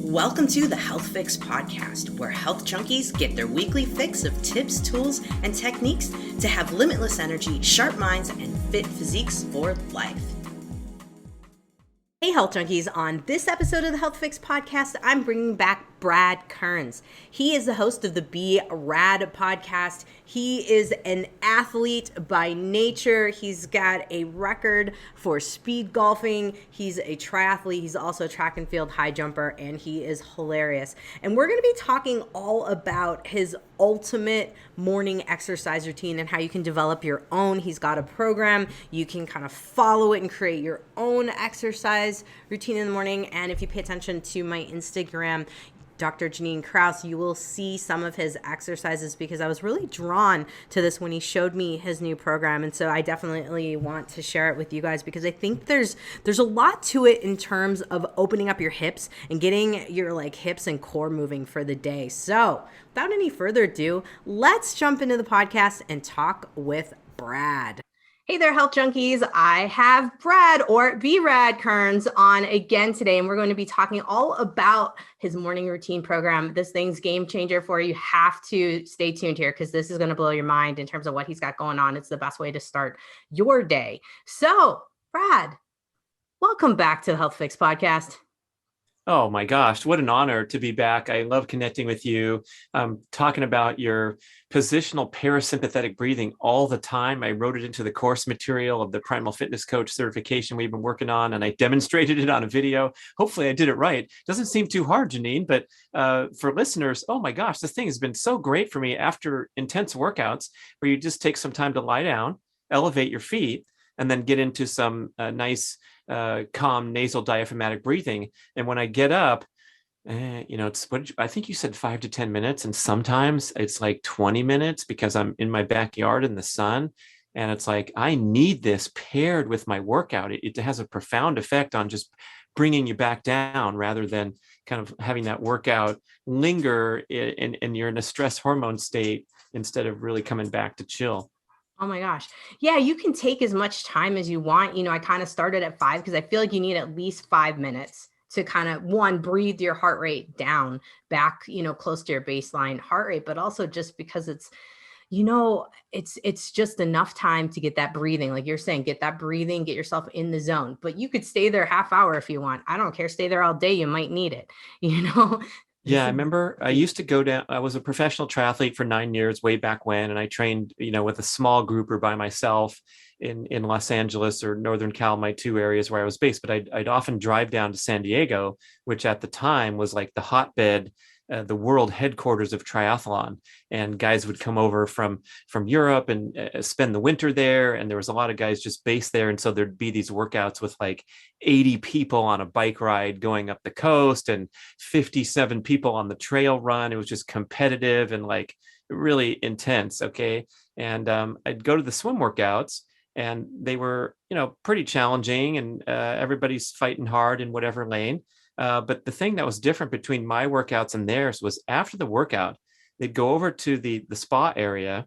Welcome to the Health Fix podcast, where health junkies get their weekly fix of tips, tools, and techniques to have limitless energy, sharp minds, and fit physiques for life. Hey, health junkies. On this episode of the Health Fix podcast, I'm bringing back Brad Kearns. He is the host of the Be Rad podcast. He is an athlete by nature. He's got a record for speed golfing. He's a triathlete. He's also a track and field high jumper, and he is hilarious. And we're going to be talking all about his ultimate morning exercise routine and how you can develop your own. He's got a program. You can kind of follow it and create your own exercise routine in the morning. And if you pay attention to my Instagram, Dr. Janine Krause, you will see some of his exercises because I was really drawn to this when he showed me his new program. And so I definitely want to share it with you guys because I think there's a lot to it in terms of opening up your hips and getting your hips and core moving for the day. So without any further ado, let's jump into the podcast and talk with Brad. Hey there, health junkies. I have Brad, or Be Rad Kearns, on again today, and we're going to be talking all about his morning routine program. This thing's game changer for you. You have to stay tuned here because this is going to blow your mind in terms of what he's got going on. It's the best way to start your day. So, Brad, welcome back to the Health Fix podcast. Oh my gosh, what an honor to be back. I love connecting with you, talking about your positional parasympathetic breathing all the time. I wrote it into the course material of the Primal Fitness Coach certification we've been working on, and I demonstrated it on a video. Hopefully I did it right. Doesn't seem too hard, Janine, but for listeners, oh my gosh, this thing has been so great for me after intense workouts where you just take some time to lie down, elevate your feet, and then get into some nice calm nasal diaphragmatic breathing. And when I get up, it's what I think you said 5 to 10 minutes. And sometimes it's like 20 minutes because I'm in my backyard in the sun. And it's like, I need this paired with my workout. It has a profound effect on just bringing you back down rather than kind of having that workout linger and you're in a stress hormone state instead of really coming back to chill. Oh my gosh. Yeah, you can take as much time as you want. I kind of started at 5 because I feel like you need at least 5 minutes to kind of, breathe your heart rate down back, close to your baseline heart rate, but also just because it's just enough time to get that breathing. Like you're saying, get that breathing, get yourself in the zone, but you could stay there half hour if you want. I don't care. Stay there all day. You might need it, Yeah, I remember I used to go down. I was a professional triathlete for 9 years way back when, and I trained, with a small group or by myself in Los Angeles or Northern Cal, my two areas where I was based. But I'd often drive down to San Diego, which at the time was like the hotbed, the world headquarters of triathlon, and guys would come over from Europe and spend the winter there. And there was a lot of guys just based there. And so there'd be these workouts with like 80 people on a bike ride going up the coast and 57 people on the trail run. It was just competitive and like really intense. Okay. And I'd go to the swim workouts and they were, pretty challenging and everybody's fighting hard in whatever lane. But the thing that was different between my workouts and theirs was after the workout, they'd go over to the spa area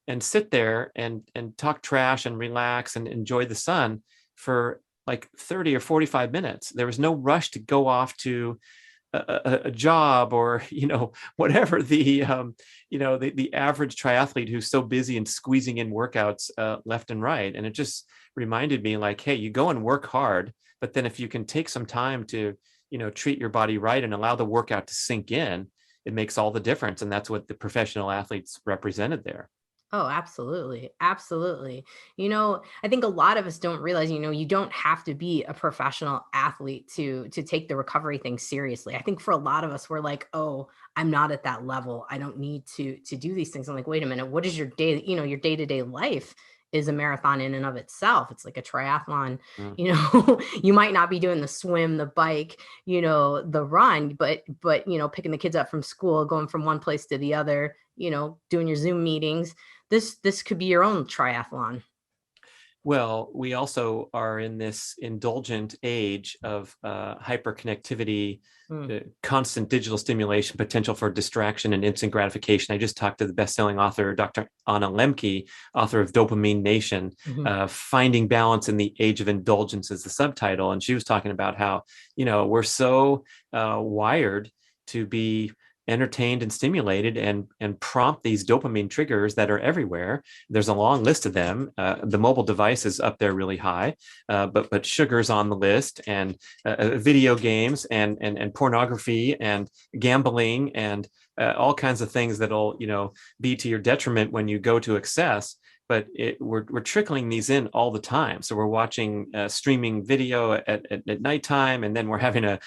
and sit there and talk trash and relax and enjoy the sun for like 30 or 45 minutes. There was no rush to go off to a job or, whatever the average triathlete who's so busy and squeezing in workouts left and right. And it just reminded me like, hey, you go and work hard, but then if you can take some time to treat your body right and allow the workout to sink in, it makes all the difference. And that's what the professional athletes represented there. Oh, absolutely. Absolutely. I think a lot of us don't realize, you don't have to be a professional athlete to take the recovery thing seriously. I think for a lot of us, we're like, oh, I'm not at that level. I don't need to do these things. I'm like, wait a minute, what is your day, your day-to-day life is a marathon in and of itself. It's like a triathlon. You might not be doing the swim, the bike, the run, but picking the kids up from school, going from one place to the other, doing your Zoom meetings. This could be your own triathlon. Well, we also are in this indulgent age of hyperconnectivity, Mm. constant digital stimulation, potential for distraction and instant gratification. I just talked to the best-selling author, Dr. Anna Lemke, author of Dopamine Nation, Hmm. Finding Balance in the Age of Indulgence is the subtitle. And she was talking about how, we're so wired to be entertained and stimulated and prompt these dopamine triggers that are everywhere. There's a long list of them. The mobile device is up there really high, but sugar's on the list, and video games and pornography and gambling and all kinds of things that'll be to your detriment when you go to excess. But we're trickling these in all the time. So we're watching streaming video at nighttime, and then we're having a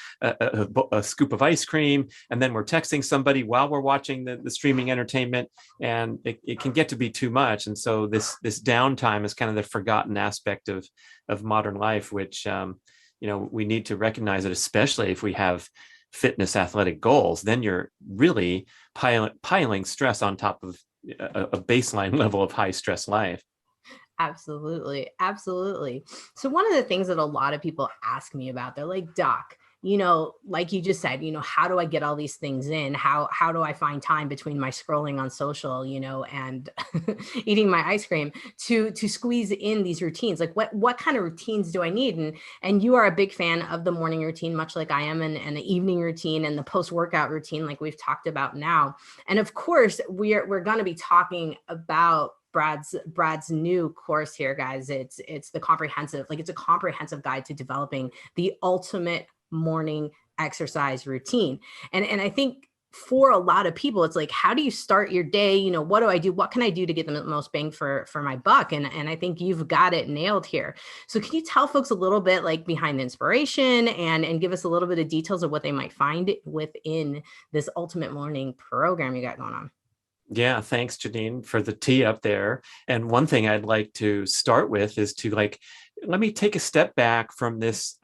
scoop of ice cream, and then we're texting somebody while we're watching the streaming entertainment, and it can get to be too much. And so this downtime is kind of the forgotten aspect of modern life, which we need to recognize it, especially if we have fitness athletic goals. Then you're really piling stress on top of a baseline level of high stress life. Absolutely. Absolutely. So one of the things that a lot of people ask me about, they're like, Doc, like you just said, how do I get all these things in? How do I find time between my scrolling on social, and eating my ice cream to squeeze in these routines? Like what kind of routines do I need? And you are a big fan of the morning routine, much like I am, and the evening routine and the post-workout routine, like we've talked about now. And of course, we're going to be talking about Brad's new course here, guys. It's a comprehensive guide to developing the ultimate morning exercise routine. And I think for a lot of people, it's like, how do you start your day? What do I do? What can I do to get the most bang for my buck? And I think you've got it nailed here. So can you tell folks a little bit like behind the inspiration and give us a little bit of details of what they might find within this ultimate morning program you got going on? Yeah, thanks, Janine, for the tee up there. And one thing I'd like to start with is to let me take a step back from this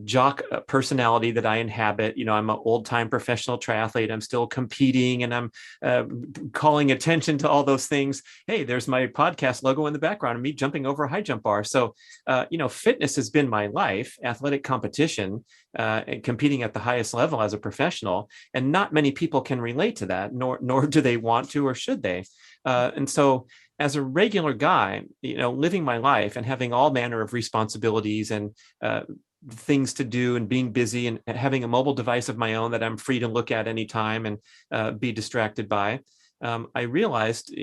jock personality that I inhabit. I'm an old time professional triathlete. I'm still competing, and I'm calling attention to all those things. Hey, there's my podcast logo in the background of me jumping over a high jump bar. So, fitness has been my life, athletic competition, and competing at the highest level as a professional. And not many people can relate to that, nor do they want to or should they. And so as a regular guy, living my life and having all manner of responsibilities and things to do and being busy and having a mobile device of my own that I'm free to look at anytime and be distracted by. I realized,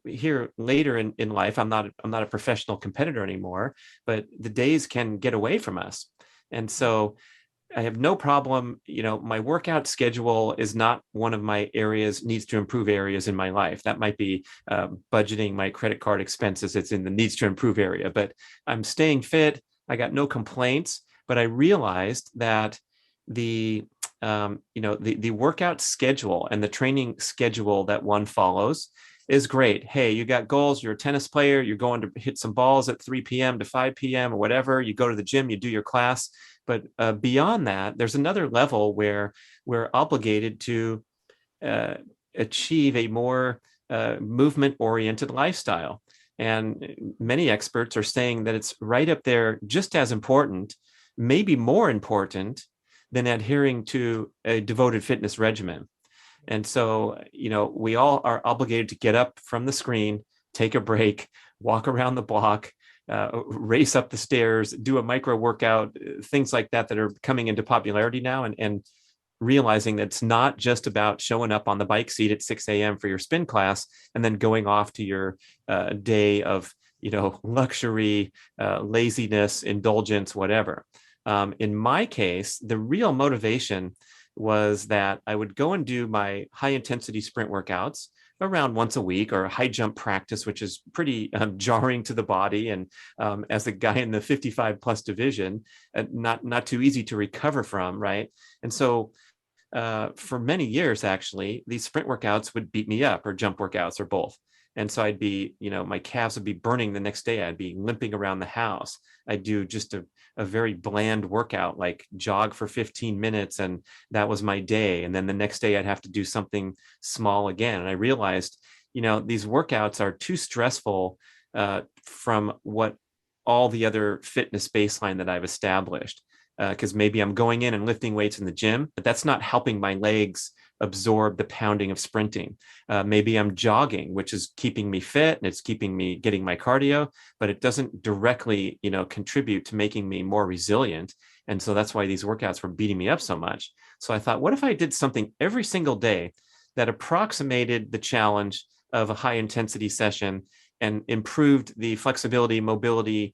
here later in life, I'm not a professional competitor anymore, but the days can get away from us. And so I have no problem. My workout schedule is not one of my needs to improve areas in my life. That might be budgeting my credit card expenses. It's in the needs to improve area, but I'm staying fit. I got no complaints, but I realized that the workout schedule and the training schedule that one follows is great. Hey, you got goals, you're a tennis player, you're going to hit some balls at 3 p.m. to 5 p.m. or whatever. You go to the gym, you do your class. But beyond that, there's another level where we're obligated to achieve a more movement-oriented lifestyle. And many experts are saying that it's right up there, just as important, maybe more important than adhering to a devoted fitness regimen. And so, we all are obligated to get up from the screen, take a break, walk around the block, race up the stairs, do a micro workout, things like that are coming into popularity now, and realizing that it's not just about showing up on the bike seat at 6 a.m. for your spin class and then going off to your day of luxury, laziness, indulgence, whatever. In my case, the real motivation was that I would go and do my high intensity sprint workouts around once a week, or a high jump practice, which is pretty jarring to the body. And as a guy in the 55 plus division, not too easy to recover from, right? And so for many years, actually, these sprint workouts would beat me up, or jump workouts, or both. And so I'd be, my calves would be burning the next day. I'd be limping around the house. I'd do just a very bland workout, like jog for 15 minutes. And that was my day. And then the next day I'd have to do something small again. And I realized, these workouts are too stressful from what all the other fitness baseline that I've established. Because maybe I'm going in and lifting weights in the gym, but that's not helping my legs absorb the pounding of sprinting. Maybe I'm jogging, which is keeping me fit and it's keeping me getting my cardio, but it doesn't directly, contribute to making me more resilient. And so that's why these workouts were beating me up so much. So I thought, what if I did something every single day that approximated the challenge of a high intensity session and improved the flexibility, mobility,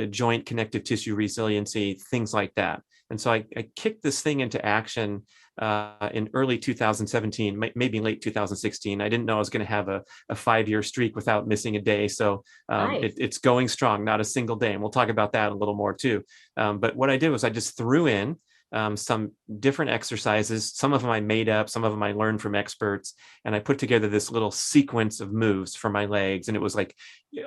joint connective tissue resiliency, things like that. And so I kicked this thing into action in early 2017, maybe late 2016. I didn't know I was going to have a 5-year streak without missing a day. So Nice. it's going strong, not a single day. And we'll talk about that a little more too. But what I did was I just threw in some different exercises. Some of them I made up, some of them I learned from experts. And I put together this little sequence of moves for my legs. And it was like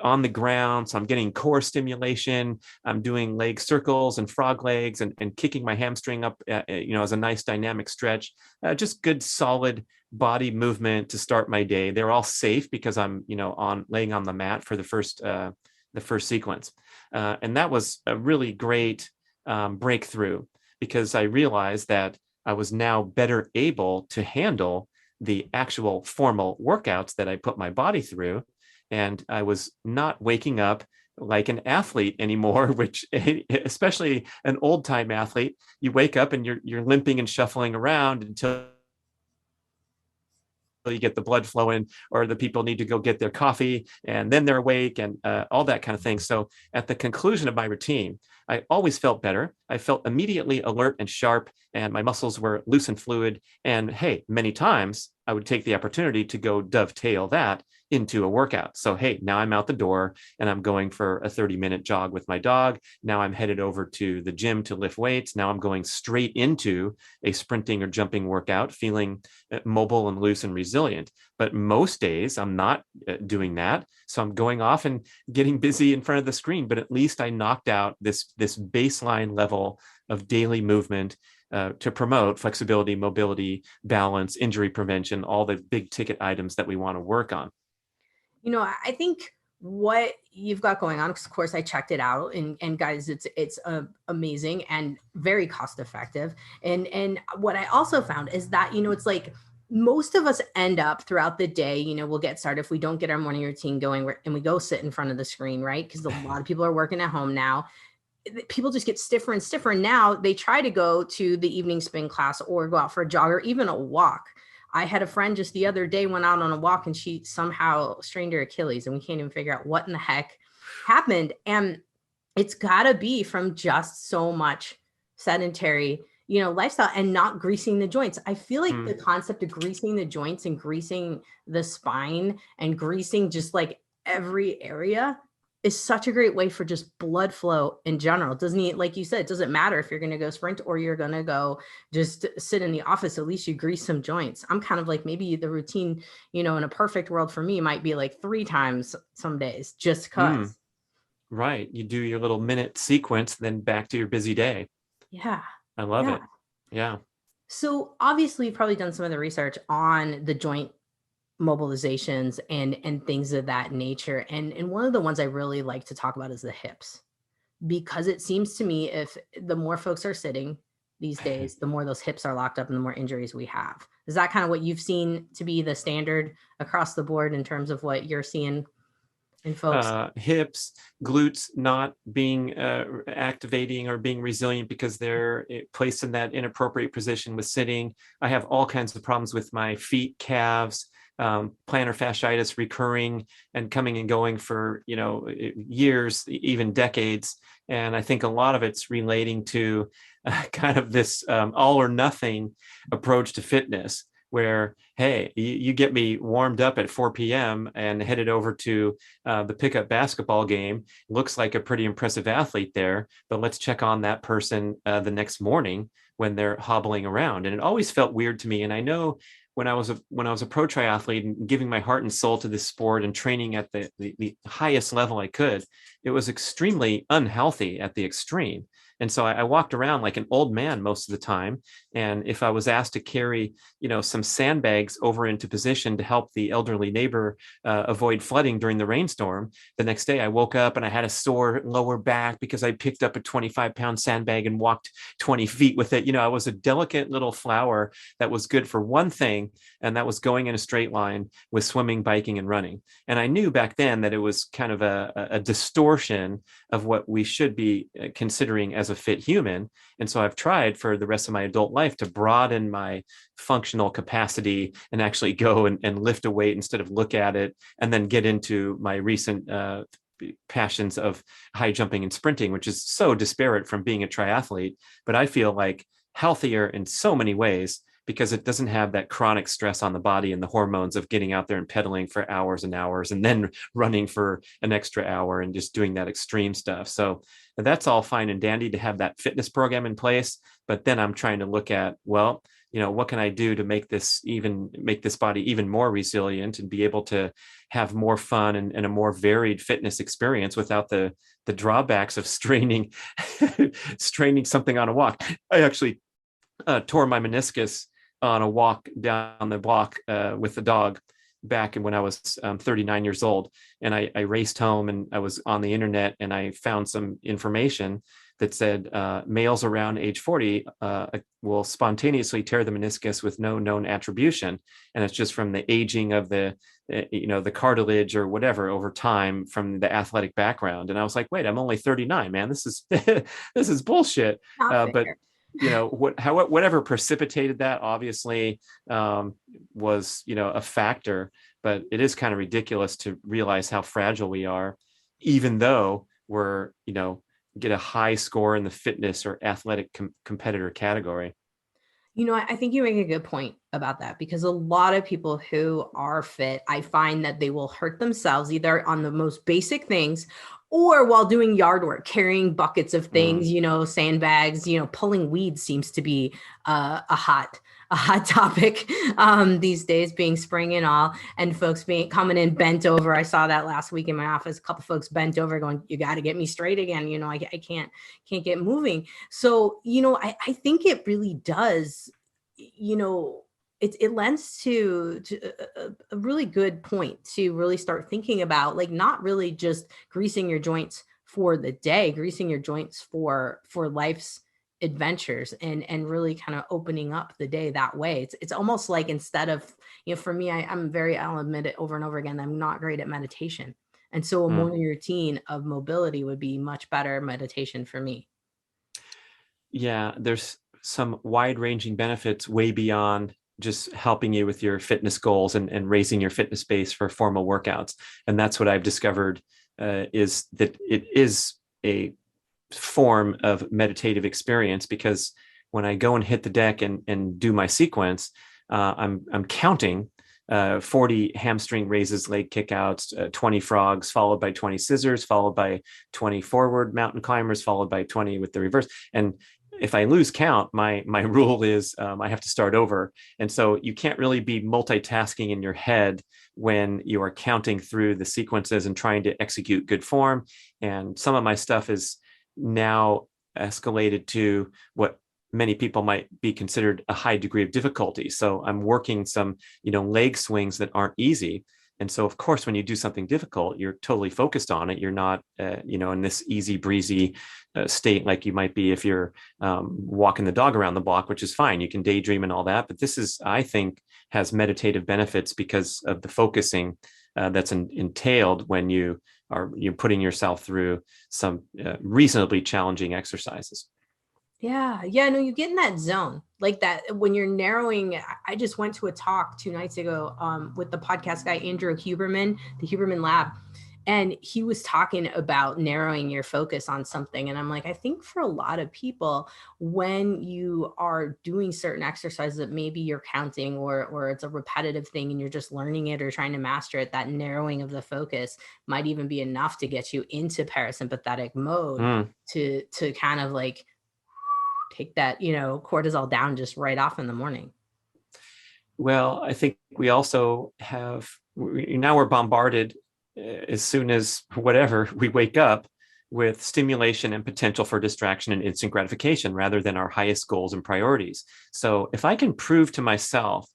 on the ground. So I'm getting core stimulation. I'm doing leg circles and frog legs and kicking my hamstring up, as a nice dynamic stretch. Just good, solid body movement to start my day. They're all safe because I'm, laying on the mat for the first sequence. And that was a really great breakthrough, because I realized that I was now better able to handle the actual formal workouts that I put my body through. And I was not waking up like an athlete anymore, which, especially an old time athlete, you wake up and you're limping and shuffling around until you get the blood flowing, or the people need to go get their coffee and then they're awake, and all that kind of thing. So at the conclusion of my routine, I always felt better. I felt immediately alert and sharp, and my muscles were loose and fluid. And hey, many times I would take the opportunity to go dovetail that into a workout. So, hey, now I'm out the door and I'm going for a 30-minute jog with my dog. Now I'm headed over to the gym to lift weights. Now I'm going straight into a sprinting or jumping workout, feeling mobile and loose and resilient. But most days I'm not doing that. So I'm going off and getting busy in front of the screen, but at least I knocked out this baseline level of daily movement to promote flexibility, mobility, balance, injury prevention, all the big ticket items that we want to work on. I think what you've got going on, because of course I checked it out, and guys, it's amazing and very cost effective. And what I also found is that, it's like most of us end up throughout the day, we'll get started if we don't get our morning routine going and we go sit in front of the screen, right? Because a lot of people are working at home now. People just get stiffer and stiffer. Now they try to go to the evening spin class or go out for a jog or even a walk. I had a friend just the other day went out on a walk and she somehow strained her Achilles, and we can't even figure out what in the heck happened. And it's gotta be from just so much sedentary, lifestyle and not greasing the joints. I feel like the concept of greasing the joints and greasing the spine and greasing just like every area is such a great way for just blood flow in general. Doesn't it, like you said, it doesn't matter if you're going to go sprint or you're going to go just sit in the office, at least you grease some joints. I'm kind of like, maybe the routine, in a perfect world for me might be like 3 times some days, just cause. Right. You do your little minute sequence, then back to your busy day. Yeah. I love it. Yeah. So obviously you've probably done some of the research on the joint mobilizations and things of that nature. And one of the ones I really like to talk about is the hips, because it seems to me if the more folks are sitting these days, the more those hips are locked up and the more injuries we have. Is that kind of what you've seen to be the standard across the board in terms of what you're seeing in folks? Hips, glutes not being activating or being resilient because they're placed in that inappropriate position with sitting. I have all kinds of problems with my feet, calves, plantar fasciitis recurring and coming and going for years, even decades. And I think a lot of it's relating to kind of this all or nothing approach to fitness, where, hey, you get me warmed up at 4 p.m. and headed over to the pickup basketball game. Looks like a pretty impressive athlete there, but let's check on that person the next morning when they're hobbling around. And it always felt weird to me. And I know when I was a pro triathlete and giving my heart and soul to this sport and training at the highest level I could, it was extremely unhealthy at the extreme. And so I walked around like an old man most of the time. And if I was asked to carry, some sandbags over into position to help the elderly neighbor avoid flooding during the rainstorm, the next day I woke up and I had a sore lower back because I picked up a 25-pound sandbag and walked 20 feet with it. I was a delicate little flower that was good for one thing, and that was going in a straight line with swimming, biking, and running. And I knew back then that it was kind of a distortion of what we should be considering as a fit human. And so I've tried for the rest of my adult life to broaden my functional capacity and actually go and lift a weight instead of look at it, and then get into my recent passions of high jumping and sprinting, which is so disparate from being a triathlete. But I feel like healthier in so many ways because it doesn't have that chronic stress on the body and the hormones of getting out there and pedaling for hours and hours and then running for an extra hour and just doing that extreme stuff. So that's all fine and dandy to have that fitness program in place. But then I'm trying to look at, well, what can I do to make this body even more resilient and be able to have more fun and a more varied fitness experience without the drawbacks of straining something on a walk. I actually tore my meniscus on a walk down the block with the dog back when I was 39 years old. And I raced home and I was on the internet and I found some information that said males around age 40 will spontaneously tear the meniscus with no known attribution. And it's just from the aging of the cartilage or whatever over time from the athletic background. And I was like, wait, I'm only 39, man. This is this is bullshit. But whatever precipitated that obviously was a factor. But it is kind of ridiculous to realize how fragile we are, even though we're get a high score in the fitness or athletic competitor category. I think you make a good point about that, because a lot of people who are fit, I find that they will hurt themselves either on the most basic things or while doing yard work, carrying buckets of things, sandbags, pulling weeds seems to be a hot topic these days, being spring and all, and folks coming in bent over. I saw that last week in my office, a couple folks bent over going, you got to get me straight again. I can't get moving. So, I think it really does, it lends to a really good point to really start thinking about, like, not really just greasing your joints for the day, greasing your joints for life's adventures, and really kind of opening up the day that way. It's almost like, instead of, for me, I'll admit it over and over again, I'm not great at meditation. And so a morning routine of mobility would be much better meditation for me. Yeah, there's some wide-ranging benefits way beyond just helping you with your fitness goals and raising your fitness base for formal workouts. And that's what I've discovered is that it is a form of meditative experience, because when I go and hit the deck and do my sequence, I'm counting 40 hamstring raises, leg kickouts, 20 frogs, followed by 20 scissors, followed by 20 forward mountain climbers, followed by 20 with the reverse. And if I lose count, my rule is I have to start over. And so you can't really be multitasking in your head when you are counting through the sequences and trying to execute good form. And some of my stuff is now escalated to what many people might be considered a high degree of difficulty. So I'm working some, leg swings that aren't easy. And so, of course, when you do something difficult, you're totally focused on it. You're not, in this easy breezy state like you might be if you're walking the dog around the block, which is fine. You can daydream and all that. But this is, I think, has meditative benefits because of the focusing that's entailed when you're putting yourself through some reasonably challenging exercises. Yeah. No, you get in that zone like that when you're narrowing. I just went to a talk 2 nights ago with the podcast guy, Andrew Huberman, the Huberman Lab. And he was talking about narrowing your focus on something. And I'm like, I think for a lot of people, when you are doing certain exercises that maybe you're counting or it's a repetitive thing and you're just learning it or trying to master it, that narrowing of the focus might even be enough to get you into parasympathetic mode to kind of like take that, cortisol down just right off in the morning. Well, I think we also now we're bombarded as soon as we wake up with stimulation and potential for distraction and instant gratification rather than our highest goals and priorities. So if I can prove to myself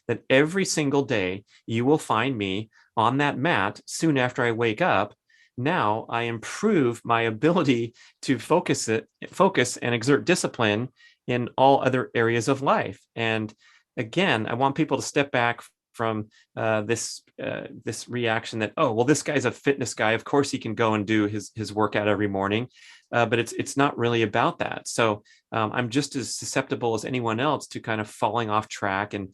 that every single day you will find me on that mat soon after I wake up, now I improve my ability to focus and exert discipline in all other areas of life. And again, I want people to step back from this reaction that, oh, well, this guy's a fitness guy, of course he can go and do his workout every morning, but it's not really about that. So I'm just as susceptible as anyone else to kind of falling off track and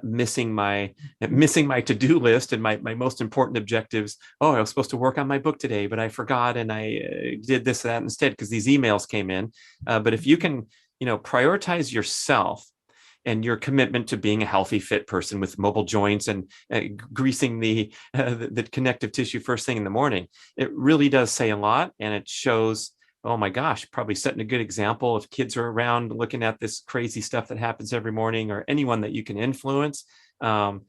missing my to-do list and my most important objectives. Oh, I was supposed to work on my book today, but I forgot, and I did this that instead because these emails came in. But if you can, prioritize yourself and your commitment to being a healthy, fit person with mobile joints and greasing the connective tissue first thing in the morning, it really does say a lot. And it shows, oh my gosh, probably setting a good example if kids are around looking at this crazy stuff that happens every morning, or anyone that you can influence. I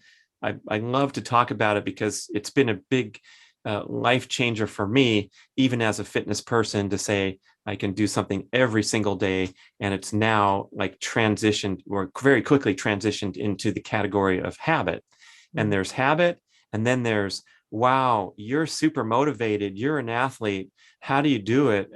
love to talk about it because it's been a big life changer for me, even as a fitness person, to say, I can do something every single day. And it's now like transitioned, or very quickly transitioned, into the category of habit. And there's habit. And then there's, wow, you're super motivated. You're an athlete. How do you do it?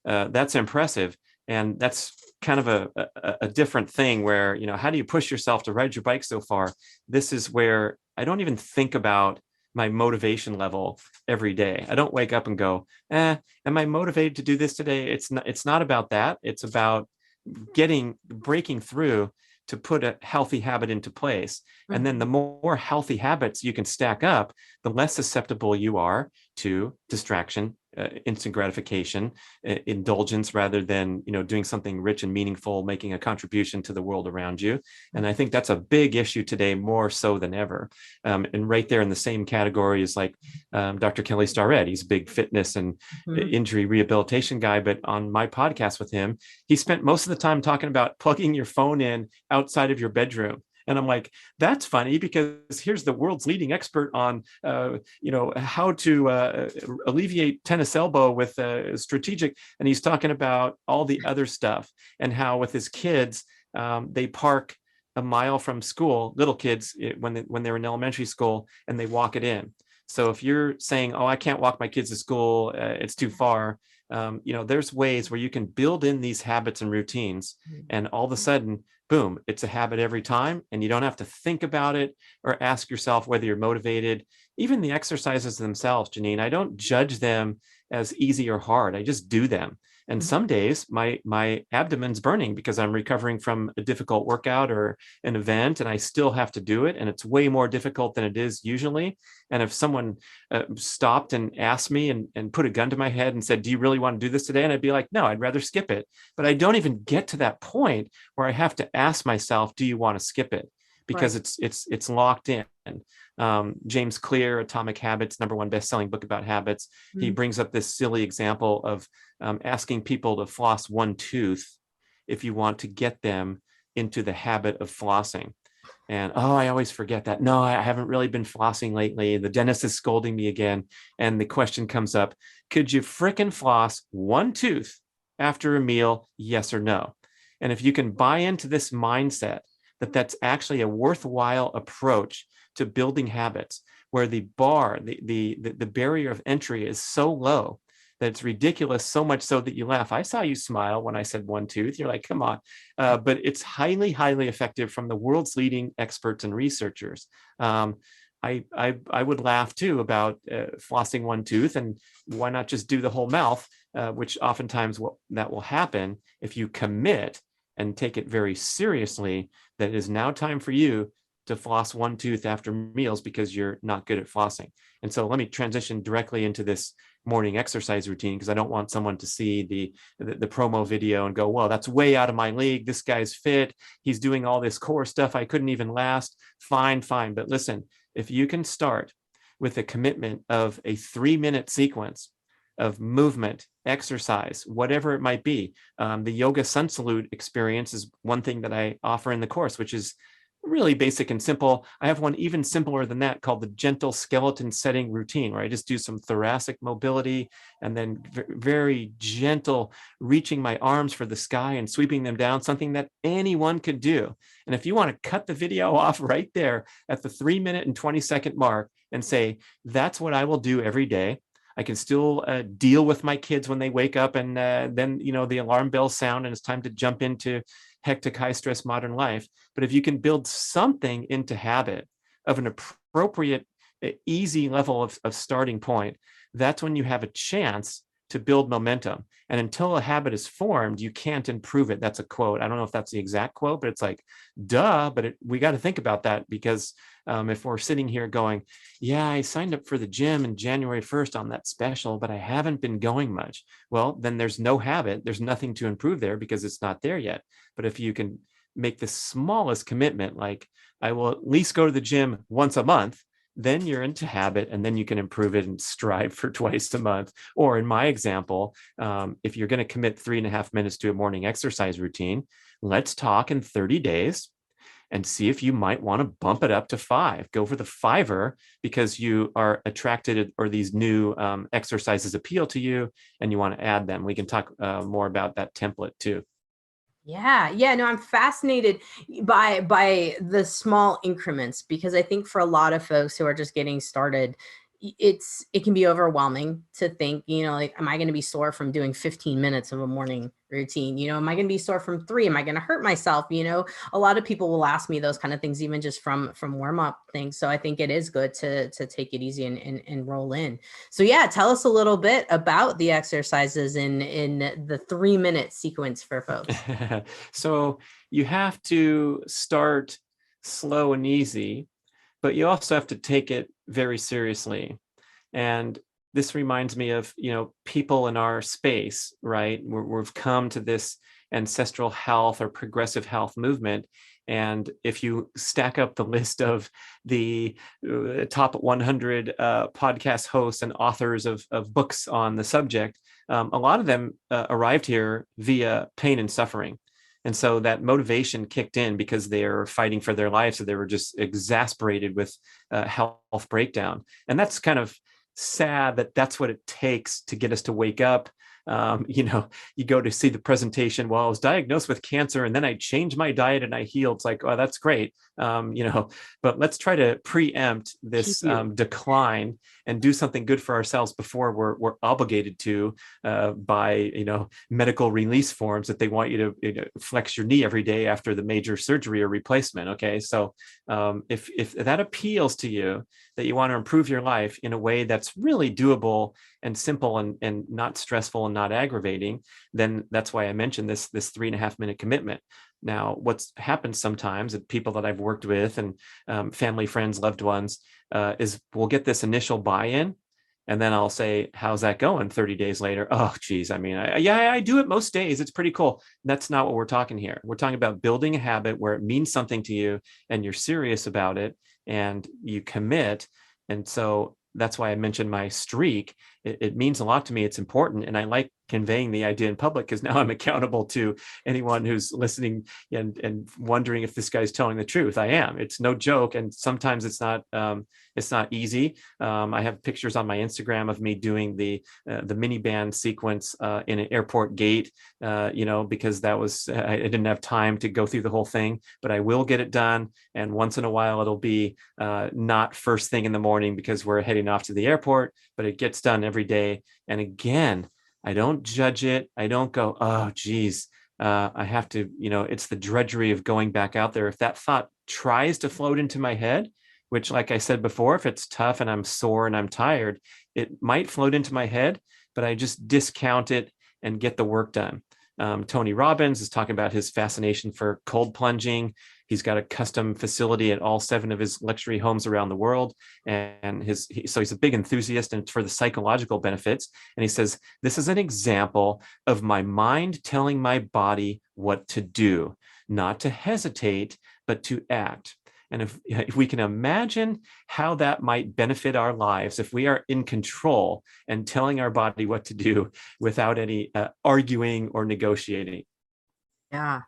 That's impressive. And that's kind of a different thing where, how do you push yourself to ride your bike so far? This is where I don't even think about my motivation level every day. I don't wake up and go, am I motivated to do this today? It's not about that. It's about breaking through to put a healthy habit into place. And then the more healthy habits you can stack up, the less susceptible you are to distraction, instant gratification, indulgence, rather than, doing something rich and meaningful, making a contribution to the world around you. And I think that's a big issue today, more so than ever. And right there in the same category is like Dr. Kelly Starrett. He's a big fitness and injury rehabilitation guy. But on my podcast with him, he spent most of the time talking about plugging your phone in outside of your bedroom. And I'm like, that's funny, because here's the world's leading expert on, how to alleviate tennis elbow with strategic. And he's talking about all the other stuff, and how with his kids, they park a mile from school, little kids, when they're in elementary school, and they walk it in. So if you're saying, oh, I can't walk my kids to school, it's too far. There's ways where you can build in these habits and routines, and all of a sudden, boom, it's a habit every time. And you don't have to think about it or ask yourself whether you're motivated. Even the exercises themselves, Janine, I don't judge them as easy or hard. I just do them. And some days my abdomen's burning because I'm recovering from a difficult workout or an event, and I still have to do it. And it's way more difficult than it is usually. And if someone stopped and asked me and put a gun to my head and said, do you really want to do this today? And I'd be like, no, I'd rather skip it. But I don't even get to that point where I have to ask myself, do you want to skip it? Because it's locked in. James Clear, Atomic Habits, #1 best-selling book about habits. He brings up this silly example of asking people to floss one tooth if you want to get them into the habit of flossing. And, oh, I always forget that. No, I haven't really been flossing lately. The dentist is scolding me again. And the question comes up, could you frickin' floss one tooth after a meal? Yes or no? And if you can buy into this mindset, that's actually a worthwhile approach to building habits, where the barrier of entry is so low that it's ridiculous, so much so that you laugh. I saw you smile when I said one tooth. You're like, come on. But it's highly, highly effective from the world's leading experts and researchers. I would laugh too about flossing one tooth, and why not just do the whole mouth, which oftentimes that will happen if you commit and take it very seriously, that it is now time for you to floss one tooth after meals because you're not good at flossing. And so let me transition directly into this morning exercise routine, because I don't want someone to see the promo video and go, well, that's way out of my league. This guy's fit. He's doing all this core stuff. I couldn't even last. Fine. But listen, if you can start with a commitment of a 3-minute sequence of movement, exercise, whatever it might be. The yoga sun salute experience is one thing that I offer in the course, which is really basic and simple. I have one even simpler than that called the gentle skeleton setting routine, where I just do some thoracic mobility and then very gentle reaching my arms for the sky and sweeping them down, something that anyone could do. And if you want to cut the video off right there at the 3 minute and 20-second mark and say, that's what I will do every day. I can still deal with my kids when they wake up, and then, the alarm bells sound and it's time to jump into hectic, high stress modern life. But if you can build something into habit of an appropriate, easy level of starting point, that's when you have a chance to build momentum. And until a habit is formed, you can't improve it. That's a quote. I don't know if that's the exact quote, but it's like, duh, but we got to think about that, because if we're sitting here going, yeah, I signed up for the gym in January 1st on that special, but I haven't been going much. Well, then there's no habit. There's nothing to improve there because it's not there yet. But if you can make the smallest commitment, like I will at least go to the gym once a month, then you're into habit, and then you can improve it and strive for twice a month. Or in my example, if you're going to commit 3.5 minutes to a morning exercise routine, let's talk in 30 days and see if you might want to bump it up to 5. Go for the 5er because you are attracted, or these new exercises appeal to you and you want to add them. We can talk more about that template too. Yeah. No, I'm fascinated by the small increments, because I think for a lot of folks who are just getting started, it can be overwhelming to think, like, am I going to be sore from doing 15 minutes of a morning routine? Am I going to be sore from 3? Am I going to hurt myself? A lot of people will ask me those kind of things, even just from warm up things. So I think it is good to take it easy and roll in. So yeah, tell us a little bit about the exercises in the 3-minute sequence for folks. So you have to start slow and easy, but you also have to take it very seriously. And this reminds me of, people in our space, right? We've come to this ancestral health or progressive health movement. And if you stack up the list of the top 100 podcast hosts and authors of books on the subject, a lot of them arrived here via pain and suffering. And so that motivation kicked in because they're fighting for their lives. So they were just exasperated with health breakdown. And that's kind of sad that that's what it takes to get us to wake up. You go to see the presentation, well, I was diagnosed with cancer and then I changed my diet and I healed. It's like, oh, that's great. But let's try to preempt this decline and do something good for ourselves before we're obligated to by, medical release forms that they want you to flex your knee every day after the major surgery or replacement. Okay. So if that appeals to you, that you want to improve your life in a way that's really doable and simple and not stressful and not aggravating, then that's why I mentioned this 3.5 minute commitment. Now, what's happened sometimes at people that I've worked with and family, friends, loved ones, is we'll get this initial buy-in. And then I'll say, how's that going 30 days later? Oh, geez. I mean, I do it most days. It's pretty cool. That's not what we're talking here. We're talking about building a habit where it means something to you and you're serious about it and you commit. And so that's why I mentioned my streak. It means a lot to me. It's important. And I like conveying the idea in public because now I'm accountable to anyone who's listening and wondering if this guy's telling the truth. I am. It's no joke. And sometimes it's not easy. I have pictures on my Instagram of me doing the miniband sequence in an airport gate, because that was, I didn't have time to go through the whole thing, but I will get it done. And once in a while, it'll be not first thing in the morning because we're heading off to the airport, but it gets done every day. And again, I don't judge it. I don't go, oh, geez, I have to, it's the drudgery of going back out there. If that thought tries to float into my head, which, like I said before, if it's tough and I'm sore and I'm tired, it might float into my head, but I just discount it and get the work done. Tony Robbins is talking about his fascination for cold plunging. He's got a custom facility at all 7 of his luxury homes around the world. And so he's a big enthusiast, and it's for the psychological benefits. And he says, this is an example of my mind telling my body what to do, not to hesitate, but to act. And if we can imagine how that might benefit our lives, if we are in control and telling our body what to do without any arguing or negotiating. Yeah.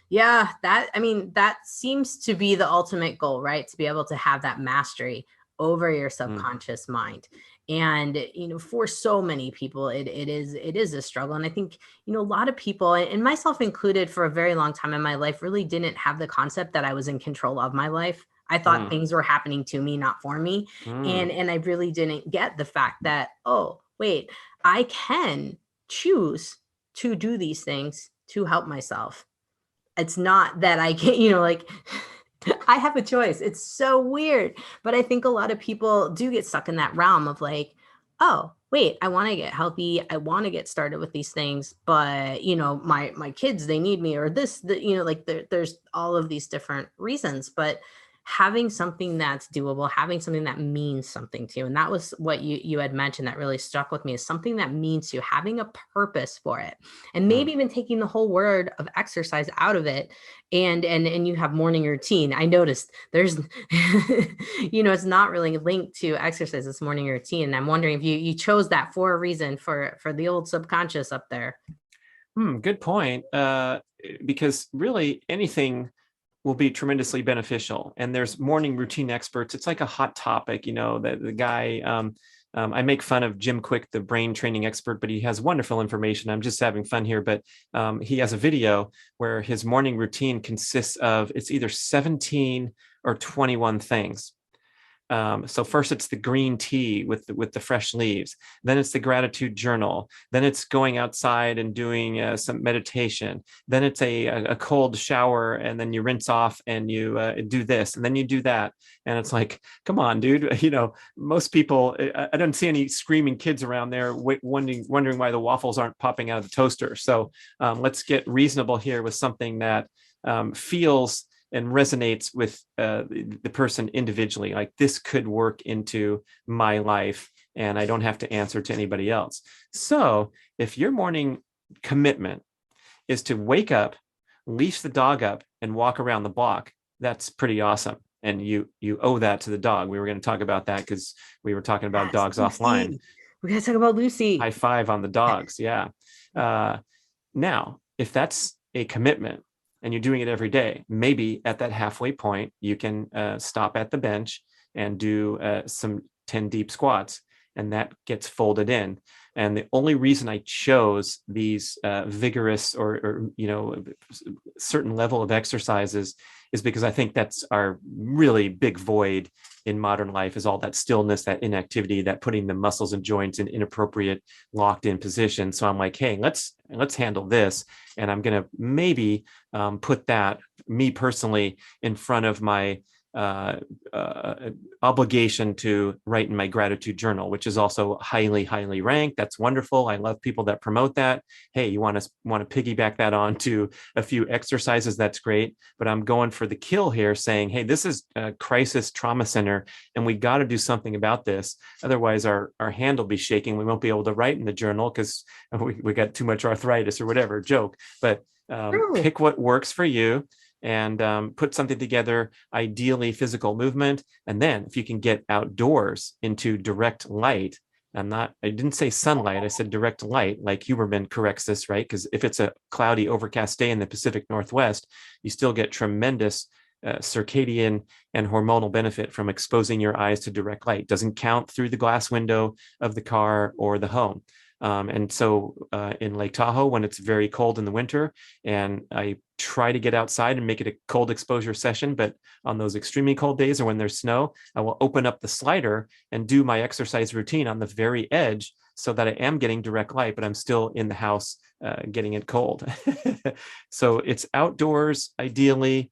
Yeah, that seems to be the ultimate goal, right? To be able to have that mastery over your Mm, subconscious mind. And for so many people, it is a struggle. And I think, a lot of people, and myself included, for a very long time in my life, really didn't have the concept that I was in control of my life. I thought mm, things were happening to me, not for me. mm. And I really didn't get the fact that, oh, wait, I can choose to do these things to help myself. It's not that I can't, like, I have a choice. It's so weird. But I think a lot of people do get stuck in that realm of like, oh, wait, I want to get healthy. I want to get started with these things, but my kids, they need me, or this, like there's all of these different reasons. But having something that's doable, having something that means something to you. And that was what you had mentioned that really struck with me, is something that means to you, having a purpose for it, and Mm. maybe even taking the whole word of exercise out of it. And you have morning routine. I noticed there's it's not really linked to exercise, this morning routine. And I'm wondering if you chose that for a reason, for the old subconscious up there. Good point. Because really anything will be tremendously beneficial. And there's morning routine experts. It's like a hot topic, the guy, I make fun of Jim Quick, the brain training expert, but he has wonderful information. I'm just having fun here, but he has a video where his morning routine consists of, it's either 17 or 21 things. So first it's the green tea with the fresh leaves. Then it's the gratitude journal. Then it's going outside and doing some meditation. Then it's a cold shower, and then you rinse off and you do this, and then you do that. And it's like, come on, dude. Most people, I don't see any screaming kids around there wondering why the waffles aren't popping out of the toaster. So let's get reasonable here with something that feels and resonates with the person individually. Like, this could work into my life and I don't have to answer to anybody else. So if your morning commitment is to wake up, leash the dog up, and walk around the block, that's pretty awesome. And you owe that to the dog. We were going to talk about that because we were talking about Yes, dogs offline. Lucy. We gotta talk about High Lucy. five on the dogs. Yeah. Uh, Now, if that's a commitment and you're doing it every day, maybe at that halfway point, you can stop at the bench and do some 10 deep squats, and that gets folded in. And the only reason I chose these vigorous or certain level of exercises is because I think that's our really big void in modern life, is all that stillness, that inactivity, that putting the muscles and joints in inappropriate locked in position. So I'm like, hey, let's handle this. And I'm going to maybe put that, me personally, in front of my obligation to write in my gratitude journal, which is also highly, highly ranked. That's wonderful. I love people that promote that. Hey, you want to piggyback that on to a few exercises? That's great. But I'm going for the kill here, saying, hey, this is a crisis trauma center, and we got to do something about this. Otherwise, our hand will be shaking. We won't be able to write in the journal because we got too much arthritis or whatever. Joke. But True. pick what works for you, and put something together, ideally physical movement. And then if you can get outdoors into direct light, I didn't say sunlight, I said direct light, like Huberman corrects this, right? Because if it's a cloudy, overcast day in the Pacific Northwest, you still get tremendous circadian and hormonal benefit from exposing your eyes to direct light. Doesn't count through the glass window of the car or the home. And so in Lake Tahoe, when it's very cold in the winter, and I try to get outside and make it a cold exposure session, but on those extremely cold days or when there's snow, I will open up the slider and do my exercise routine on the very edge, so that I am getting direct light, but I'm still in the house getting it cold. So it's outdoors, ideally.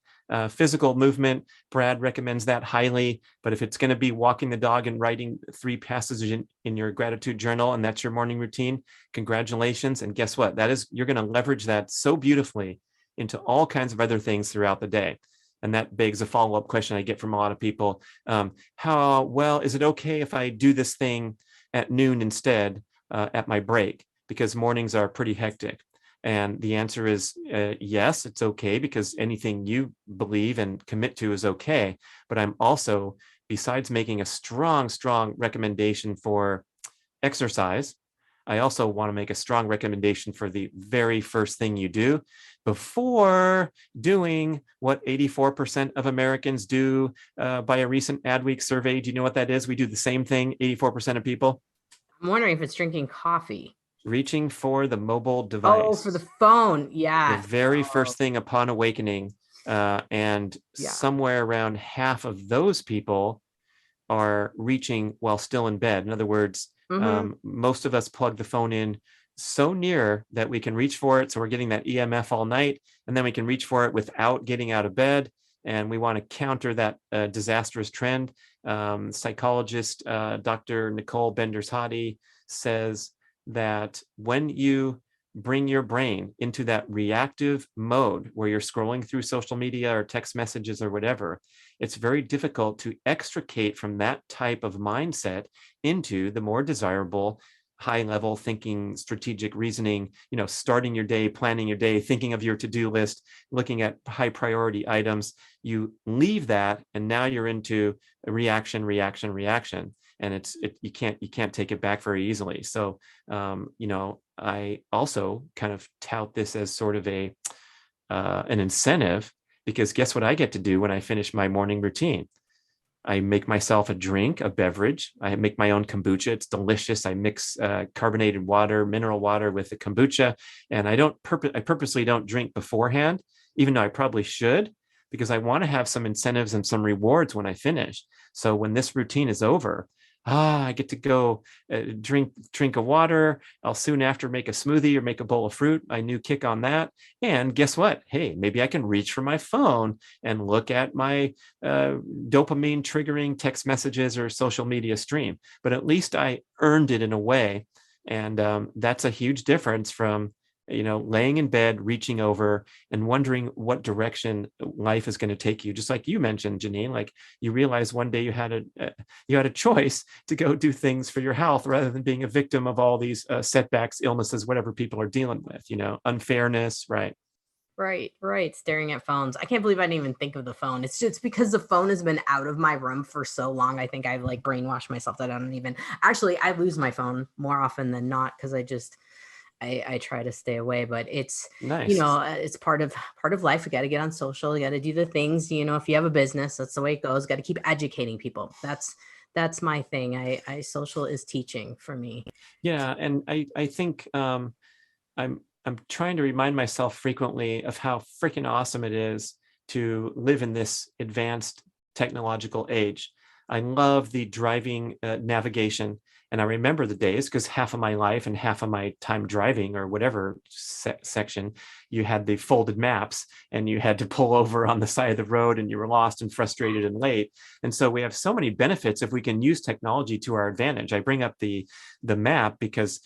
Physical movement, Brad recommends that highly. But if it's going to be walking the dog and writing 3 passages in your gratitude journal, and that's your morning routine, congratulations. And guess what? You're going to leverage that so beautifully into all kinds of other things throughout the day. And that begs a follow-up question I get from a lot of people. How well is it okay if I do this thing at noon instead at my break? Because mornings are pretty hectic. And the answer is yes, it's okay, because anything you believe and commit to is okay. But I'm also, besides making a strong, strong recommendation for exercise, I also want to make a strong recommendation for the very first thing you do before doing what 84% of Americans do by a recent Adweek survey. Do you know what that is? We do the same thing, 84% of people. I'm wondering if it's drinking coffee. Reaching for the mobile Oh, device. for the phone. Yeah. The very first thing upon awakening. And Yeah. somewhere around half of those people are reaching while still in bed. In other words, most of us plug the phone in so near that we can reach for it. So we're getting that EMF all night, and then we can reach for it without getting out of bed. And we want to counter that disastrous trend. Psychologist Dr. Nicole Benders-Hadi says that when you bring your brain into that reactive mode where you're scrolling through social media or text messages or whatever, it's very difficult to extricate from that type of mindset into the more desirable high level thinking, strategic reasoning, starting your day, planning your day, thinking of your to-do list, looking at high priority items. You leave that and now you're into a reaction. And you can't take it back very easily. So, I also kind of tout this as sort of an incentive, because guess what I get to do when I finish my morning routine? I make myself a beverage. I make my own kombucha. It's delicious. I mix carbonated water, mineral water with the kombucha, and I purposely don't drink beforehand, even though I probably should, because I want to have some incentives and some rewards when I finish. So when this routine is over, I get to go drink a water. I'll soon after make a smoothie or make a bowl of fruit. My new kick on that. And guess what? Hey, maybe I can reach for my phone and look at my dopamine triggering text messages or social media stream. But at least I earned it in a way. And that's a huge difference from laying in bed, reaching over and wondering what direction life is going to take you. Just like you mentioned, Janine, like you realize one day you had a choice to go do things for your health rather than being a victim of all these setbacks, illnesses, whatever people are dealing with, unfairness, right? Right. Staring at phones. I can't believe I didn't even think of the phone. It's just because the phone has been out of my room for so long. I think I've like brainwashed myself that I lose my phone more often than not because I try to stay away, but it's nice. It's part of life. We got to get on social. You got to do the things. If you have a business, that's the way it goes. Got to keep educating people. That's my thing. I social is teaching for me. Yeah, and I think I'm trying to remind myself frequently of how freaking awesome it is to live in this advanced technological age. I love the driving navigation. And I remember the days because half of my life and half of my time driving or whatever section, you had the folded maps and you had to pull over on the side of the road and you were lost and frustrated and late. And so we have so many benefits if we can use technology to our advantage. I bring up the map because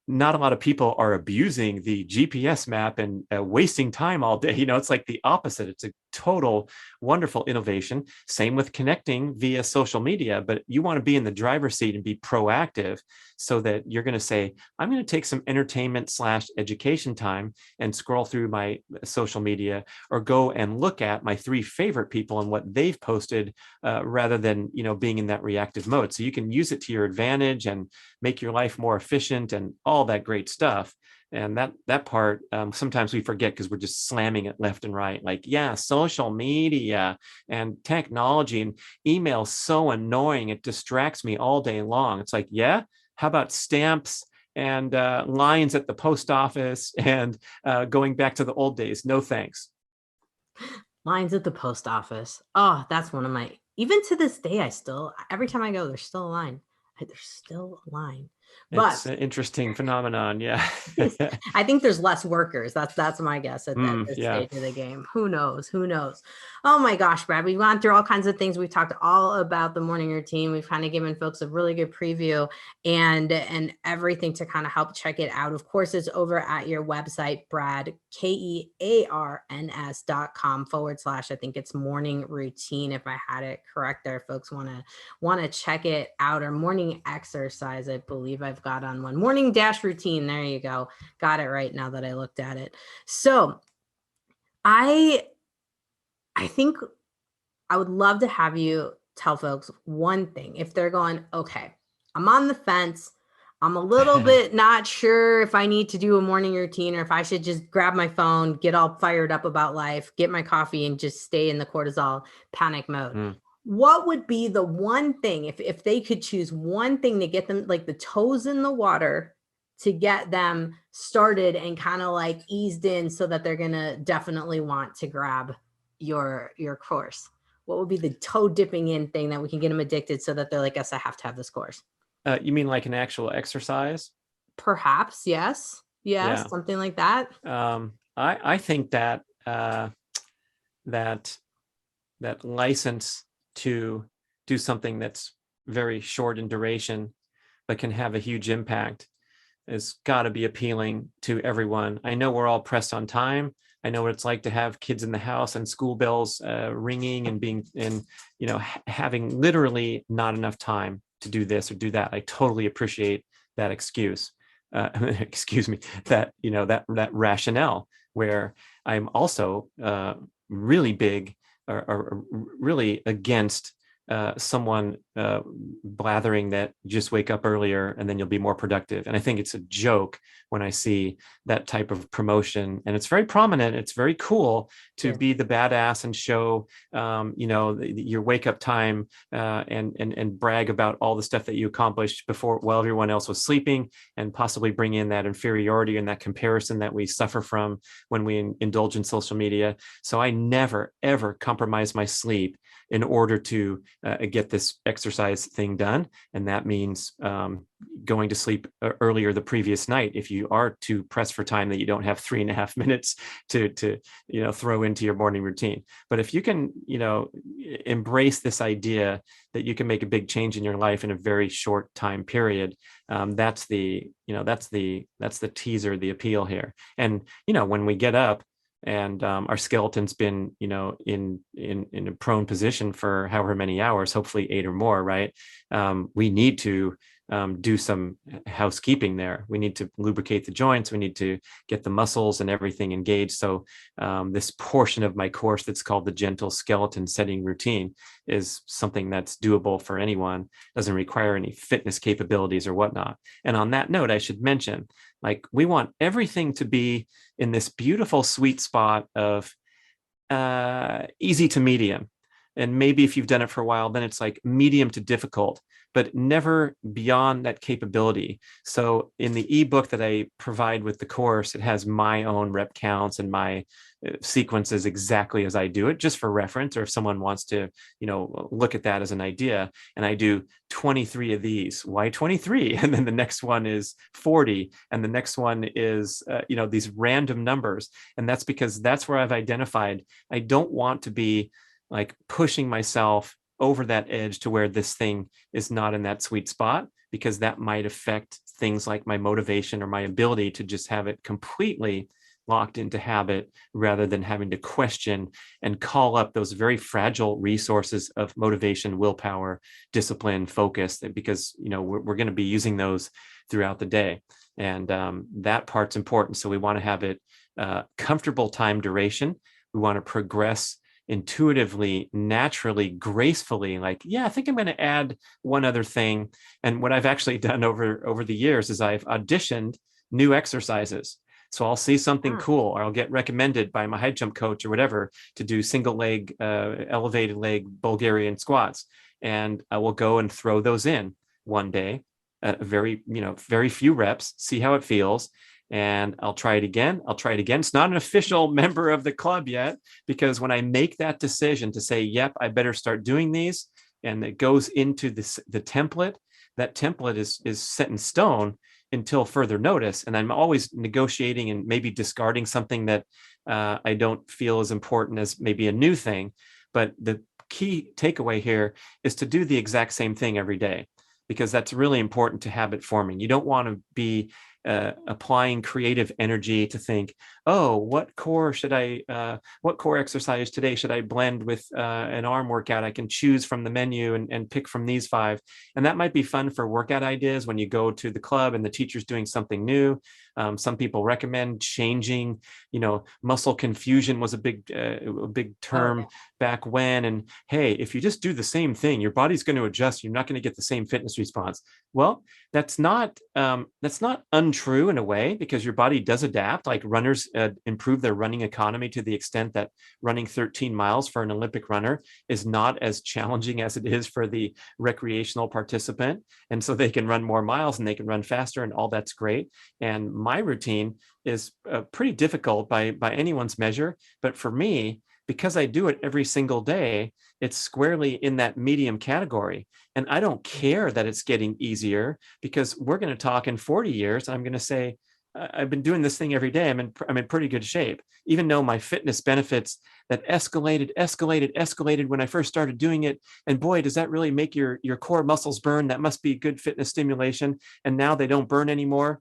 not a lot of people are abusing the GPS map and wasting time all day. It's like the opposite. It's a total wonderful innovation. Same with connecting via social media, but you want to be in the driver's seat and be proactive so that you're going to say, I'm going to take some entertainment / education time and scroll through my social media or go and look at my 3 favorite people and what they've posted rather than, being in that reactive mode. So you can use it to your advantage and make your life more efficient and all that great stuff. And that part, sometimes we forget because we're just slamming it left and right. Like, yeah, social media and technology and email so annoying. It distracts me all day long. It's like, yeah, how about stamps and lines at the post office and going back to the old days? No, thanks. Lines at the post office. Oh, that's one of my, even to this day, every time I go, there's still a line. There's still a line. But it's an interesting phenomenon. Yeah. I think there's less workers. That's my guess at this yeah. stage of the game. Who knows? Oh my gosh, Brad, we've gone through all kinds of things. We've talked all about the morning routine. We've kind of given folks a really good preview and everything to kind of help check it out. Of course, it's over at your website, Brad, KEARNS.com / I think it's morning routine. If I had it correct there, folks want to check it out, or morning exercise. I believe I've got on one morning dash routine. There you go. Got it right now that I looked at it. So I think I would love to have you tell folks one thing. If they're going, okay, I'm on the fence. I'm a little bit not sure if I need to do a morning routine or if I should just grab my phone, get all fired up about life, get my coffee, and just stay in the cortisol panic mode. Mm. What would be the one thing, if they could choose one thing to get them like the toes in the water to get them started and kind of like eased in so that they're going to definitely want to grab your course? What would be the toe dipping in thing that we can get them addicted so that they're like, yes, I have to have this course? You mean like an actual exercise? Perhaps, yes. Yes, Yeah. something like that. I think that that that license to do something that's very short in duration but can have a huge impact has got to be appealing to everyone. I know we're all pressed on time. I know what it's like to have kids in the house and school bells ringing and being and having literally not enough time to do this or do that. I totally appreciate that excuse. Excuse me. That rationale where I'm also really big or really against someone blathering that just wake up earlier and then you'll be more productive. And I think it's a joke when I see that type of promotion, and it's very prominent. It's very cool to be the badass and show, your wake up time and brag about all the stuff that you accomplished before while everyone else was sleeping, and possibly bring in that inferiority and that comparison that we suffer from when we indulge in social media. So I never, ever compromise my sleep in order to get this exercise thing done. And that means going to sleep earlier the previous night if you are too pressed for time that you don't have 3.5 minutes to throw into your morning routine. But if you can embrace this idea that you can make a big change in your life in a very short time period, that's the teaser, the appeal here. And when we get up and our skeleton's been in a prone position for however many hours, hopefully 8 or more, right? We need to do some housekeeping there. We need to lubricate the joints. We need to get the muscles and everything engaged. So this portion of my course that's called the Gentle Skeleton Setting Routine is something that's doable for anyone. Doesn't require any fitness capabilities or whatnot. And on that note, I should mention, like, we want everything to be in this beautiful sweet spot of easy to medium. And maybe if you've done it for a while, then it's like medium to difficult, but never beyond that capability. So in the ebook that I provide with the course, it has my own rep counts and my sequences exactly as I do it, just for reference, or if someone wants to, look at that as an idea. And I do 23 of these. Why 23? And then the next one is 40. And the next one is, these random numbers. And that's because that's where I've identified I don't want to be like pushing myself over that edge to where this thing is not in that sweet spot, because that might affect things like my motivation or my ability to just have it completely locked into habit, rather than having to question and call up those very fragile resources of motivation, willpower, discipline, focus, because we're going to be using those throughout the day. And that part's important. So we want to have it comfortable time duration. We want to progress intuitively, naturally, gracefully, like, I think I'm going to add one other thing. And what I've actually done over the years is I've auditioned new exercises. So I'll see something cool, or I'll get recommended by my high jump coach or whatever to do single leg, elevated leg Bulgarian squats. And I will go and throw those in one day at very few reps, see how it feels. And I'll try it again. It's not an official member of the club yet, because when I make that decision to say, yep, I better start doing these, and it goes into the template, that template is set in stone until further notice. And I'm always negotiating and maybe discarding something that I don't feel as important as maybe a new thing. But the key takeaway here is to do the exact same thing every day, because that's really important to habit forming. You don't want to be applying creative energy to think, oh, what core exercise today should I blend with an arm workout? I can choose from the menu and pick from these 5. And that might be fun for workout ideas when you go to the club and the teacher's doing something new. Some people recommend changing, muscle confusion was a big term back when. And hey, if you just do the same thing, your body's going to adjust. You're not going to get the same fitness response. Well, that's not untrue in a way, because your body does adapt. Like runners improve their running economy to the extent that running 13 miles for an Olympic runner is not as challenging as it is for the recreational participant. And so they can run more miles and they can run faster, and all that's great. And my routine is pretty difficult by anyone's measure. But for me, because I do it every single day, it's squarely in that medium category. And I don't care that it's getting easier, because we're going to talk in 40 years. I'm going to say, I've been doing this thing every day. I'm in pretty good shape, even though my fitness benefits that escalated when I first started doing it. And boy, does that really make your core muscles burn. That must be good fitness stimulation. And now they don't burn anymore.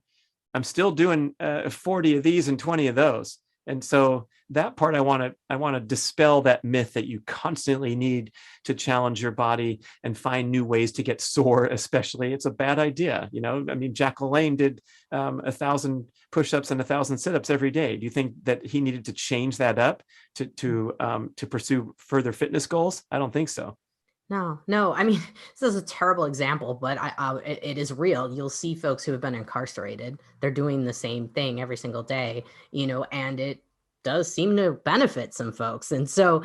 I'm still doing 40 of these and 20 of those. And so that part, I want to dispel that myth that you constantly need to challenge your body and find new ways to get sore, especially. It's a bad idea. Jack LaLanne did 1,000 push-ups and 1,000 sit-ups every day. Do you think that he needed to change that up to pursue further fitness goals? I don't think so. No. This is a terrible example, but it is real. You'll see folks who have been incarcerated. They're doing the same thing every single day, and it does seem to benefit some folks. And so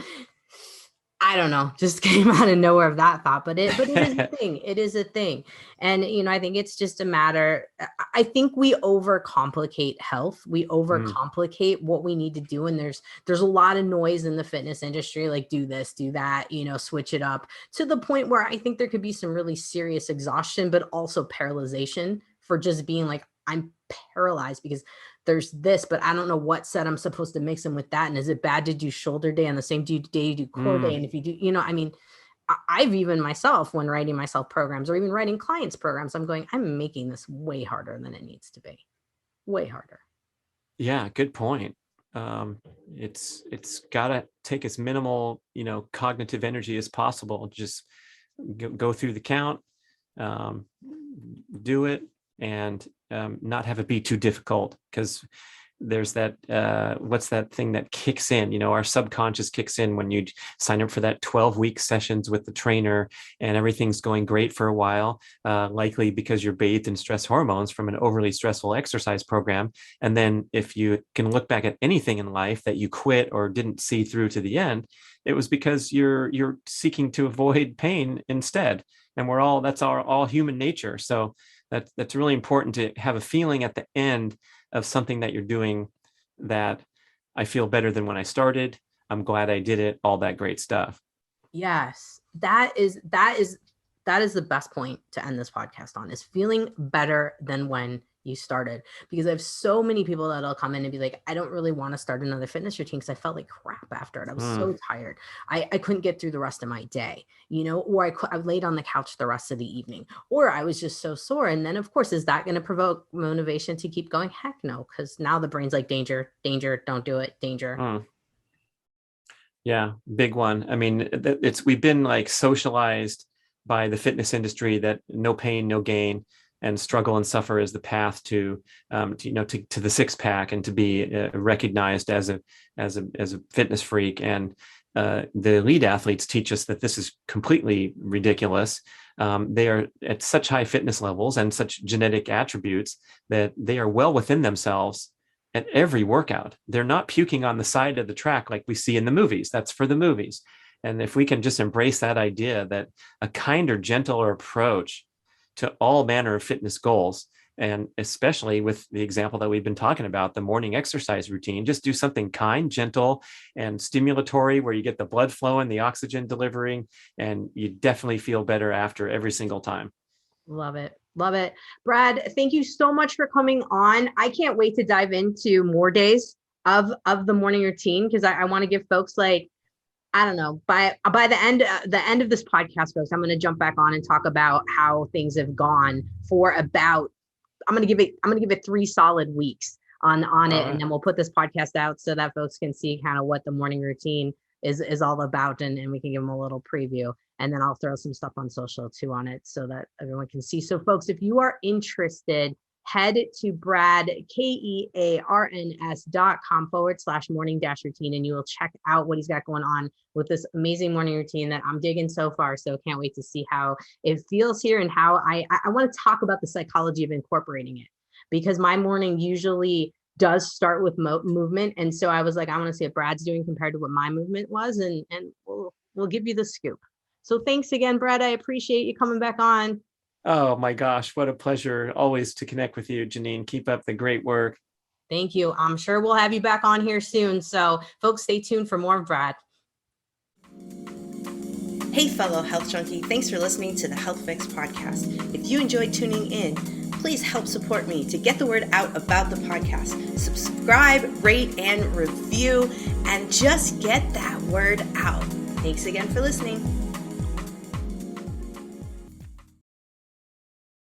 I don't know, just came out of nowhere of that thought, but it is a thing. It is a thing. And, I think it's just a matter. I think we overcomplicate health. We overcomplicate what we need to do. And there's a lot of noise in the fitness industry, like do this, do that, switch it up, to the point where I think there could be some really serious exhaustion, but also paralyzation, for just being like, I'm paralyzed because there's this, but I don't know what set I'm supposed to mix in with that. And is it bad to do shoulder day on the same day you do core day? And if you do, I've even myself, when writing myself programs or even writing clients programs, I'm making this way harder than it needs to be. Way harder. Yeah, good point. It's got to take as minimal, cognitive energy as possible. Just go through the count, do it, and not have it be too difficult, because there's that what's that thing that kicks in, our subconscious kicks in when you sign up for that 12-week sessions with the trainer, and everything's going great for a while, likely because you're bathed in stress hormones from an overly stressful exercise program. And then if you can look back at anything in life that you quit or didn't see through to the end, it was because you're seeking to avoid pain instead. And that's all human nature. So that's really important, to have a feeling at the end of something that you're doing that I feel better than when I started. I'm glad I did it, all that great stuff. Yes, that is the best point to end this podcast on, is feeling better than when you started. Because I have so many people that'll come in and be like, I don't really want to start another fitness routine because I felt like crap after it. I was so tired. I couldn't get through the rest of my day, or I laid on the couch the rest of the evening, or I was just so sore. And then, of course, is that going to provoke motivation to keep going? Heck no, because now the brain's like, danger, don't do it, danger. Yeah, big one. We've been like socialized by the fitness industry that no pain, no gain, and struggle and suffer is the path to the six pack, and to be recognized as a fitness freak. And the elite athletes teach us that this is completely ridiculous. They are at such high fitness levels and such genetic attributes that they are well within themselves at every workout. They're not puking on the side of the track like we see in the movies. That's for the movies. And if we can just embrace that idea that a kinder, gentler approach to all manner of fitness goals, and especially with the example that we've been talking about, the morning exercise routine, just do something kind, gentle, and stimulatory, where you get the blood flowing, the oxygen delivering, and you definitely feel better after every single time. Love it. Love it. Brad, thank you so much for coming on. I can't wait to dive into more days of the morning routine, because I want to give folks, like, I don't know, by the end of this podcast, folks, I'm going to jump back on and talk about how things have gone for about I'm going to give it 3 solid weeks on it. Right. And then we'll put this podcast out so that folks can see kind of what the morning routine is all about. And we can give them a little preview. And then I'll throw some stuff on social too on it so that everyone can see. So folks, if you are interested, head to kearns.com/morning-routine, and you will check out what he's got going on with this amazing morning routine that I'm digging so far. So can't wait to see how it feels here and how I want to talk about the psychology of incorporating it, because my morning usually does start with movement. And so I was like, I want to see what Brad's doing compared to what my movement was. And we'll give you the scoop. So thanks again, Brad. I appreciate you coming back on. Oh my gosh, what a pleasure always to connect with you, Janine. Keep up the great work. Thank you. I'm sure we'll have you back on here soon. So folks, stay tuned for more of Brad. Hey, fellow health junkie. Thanks for listening to the Health Fix podcast. If you enjoyed tuning in, please help support me to get the word out about the podcast. Subscribe, rate, and review, and just get that word out. Thanks again for listening.